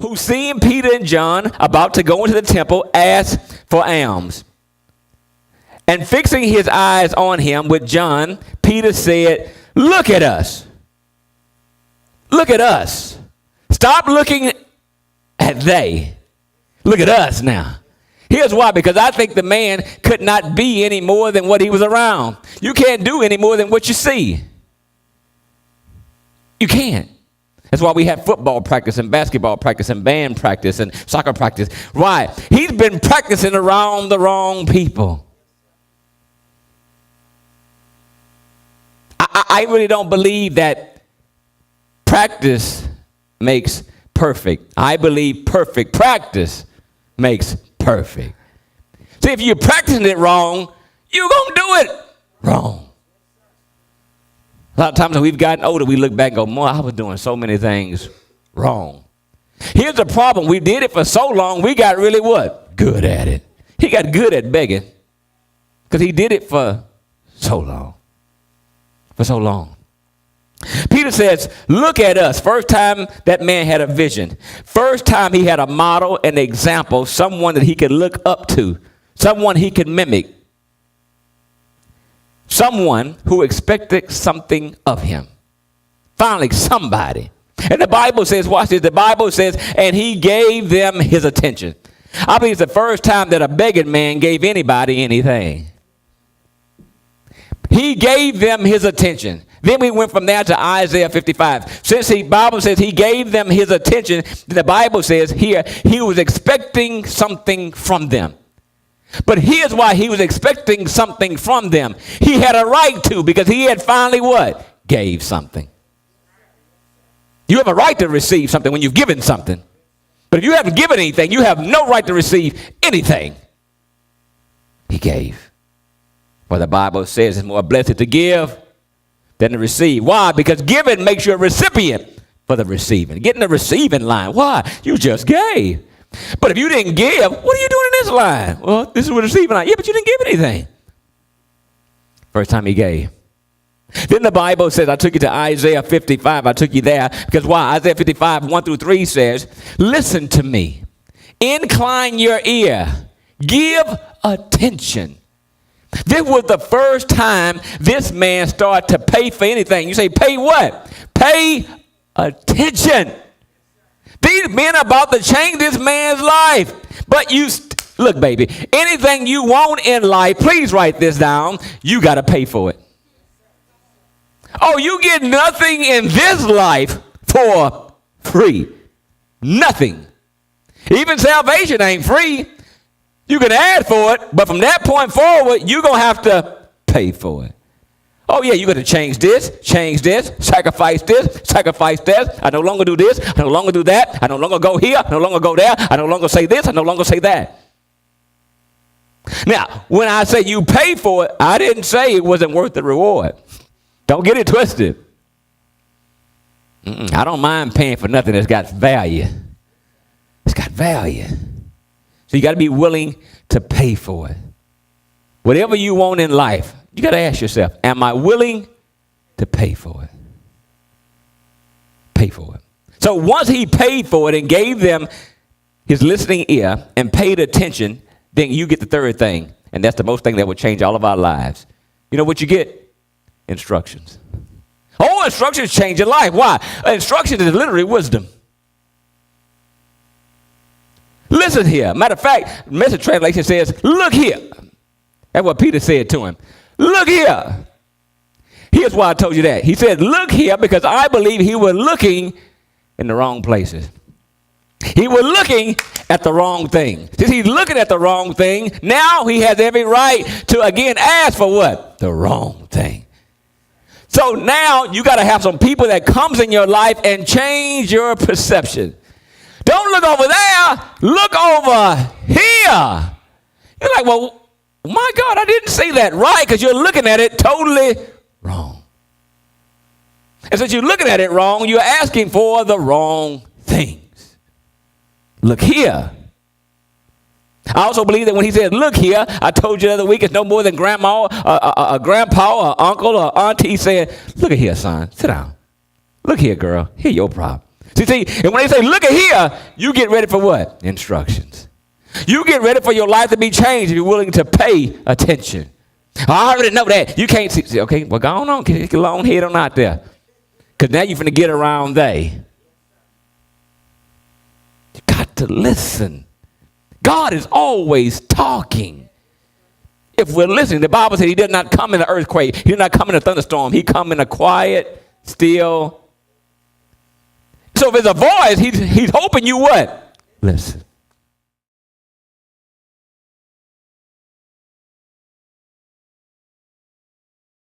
who seeing Peter and John about to go into the temple, asked for alms. And fixing his eyes on him with John, Peter said, look at us. Look at us. Stop looking at they. Look at us now. Here's why, because I think the man could not be any more than what he was around. You can't do any more than what you see. You can't. That's why we have football practice and basketball practice and band practice and soccer practice. Why? He's been practicing around the wrong people. I really don't believe that practice makes perfect. I believe perfect practice makes perfect. See, if you're practicing it wrong, you're going to do it wrong. A lot of times when we've gotten older, we look back and go, "Boy, I was doing so many things wrong." Here's the problem. We did it for so long, we got really what? Good at it. He got good at begging because he did it for so long. For so long. Peter says, look at us. First time that man had a vision. First time he had a model, an example, someone that he could look up to, someone he could mimic, someone who expected something of him. Finally, somebody. And the Bible says, watch this, the Bible says, and he gave them his attention. I believe it's the first time that a begging man gave anybody anything. He gave them his attention. Then we went from there to Isaiah 55. Since the Bible says he gave them his attention, the Bible says here he was expecting something from them. But here's why he was expecting something from them. He had a right to, because he had finally what? Gave something. You have a right to receive something when you've given something. But if you haven't given anything, you have no right to receive anything. He gave. Well, the Bible says it's more blessed to give than to receive. Why? Because giving makes you a recipient for the receiving. Get in the receiving line. Why? You just gave. But if you didn't give, what are you doing in this line? Well, this is the receiving line. Yeah, but you didn't give anything. First time he gave. Then the Bible says, I took you to Isaiah 55. I took you there because why? Isaiah 55, 1-3 says, listen to me. Incline your ear. Give attention. This was the first time this man started to pay for anything. You say, pay what? Pay attention. These men are about to change this man's life. But look, baby, anything you want in life, please write this down. You got to pay for it. Oh, you get nothing in this life for free. Nothing. Even salvation ain't free. You can add for it, but from that point forward, you're going to have to pay for it. Oh, yeah, you're going to change this, sacrifice this. I no longer do this. I no longer do that. I no longer go here. I no longer go there. I no longer say this. I no longer say that. Now, when I say you pay for it, I didn't say it wasn't worth the reward. Don't get it twisted. I don't mind paying for nothing that's got value. It's got value. So you got to be willing to pay for it. Whatever you want in life, you got to ask yourself, am I willing to pay for it? Pay for it. So once he paid for it and gave them his listening ear and paid attention, then you get the third thing. And that's the most thing that will change all of our lives. You know what you get? Instructions. Oh, instructions change your life. Why? Instructions is literally wisdom. Listen here. Matter of fact, Message translation says, look here. That's what Peter said to him. Look here. Here's why I told you that. He said, look here, because I believe he was looking in the wrong places. He was looking at the wrong thing. Since he's looking at the wrong thing, now he has every right to, again, ask for what? The wrong thing. So now you got to have some people that comes in your life and change your perception. Don't look over there. Look over here. You're like, well, my God, I didn't say that right, because you're looking at it totally wrong. And since you're looking at it wrong, you're asking for the wrong things. Look here. I also believe that when he said, look here, I told you the other week, it's no more than grandma, a grandpa, or uncle, or auntie saying, look at here, son, sit down. Look here, girl, here your problem. See, and when they say, look at here, you get ready for what? Instructions. You get ready for your life to be changed if you're willing to pay attention. I already know that. You can't see. Okay, well, go on. Get your long head on out there. Because now you're finna get around they. You got to listen. God is always talking. If we're listening, the Bible said he did not come in an earthquake. He did not come in a thunderstorm. He come in a quiet, still. So if there's a voice, he's hoping you what? Listen.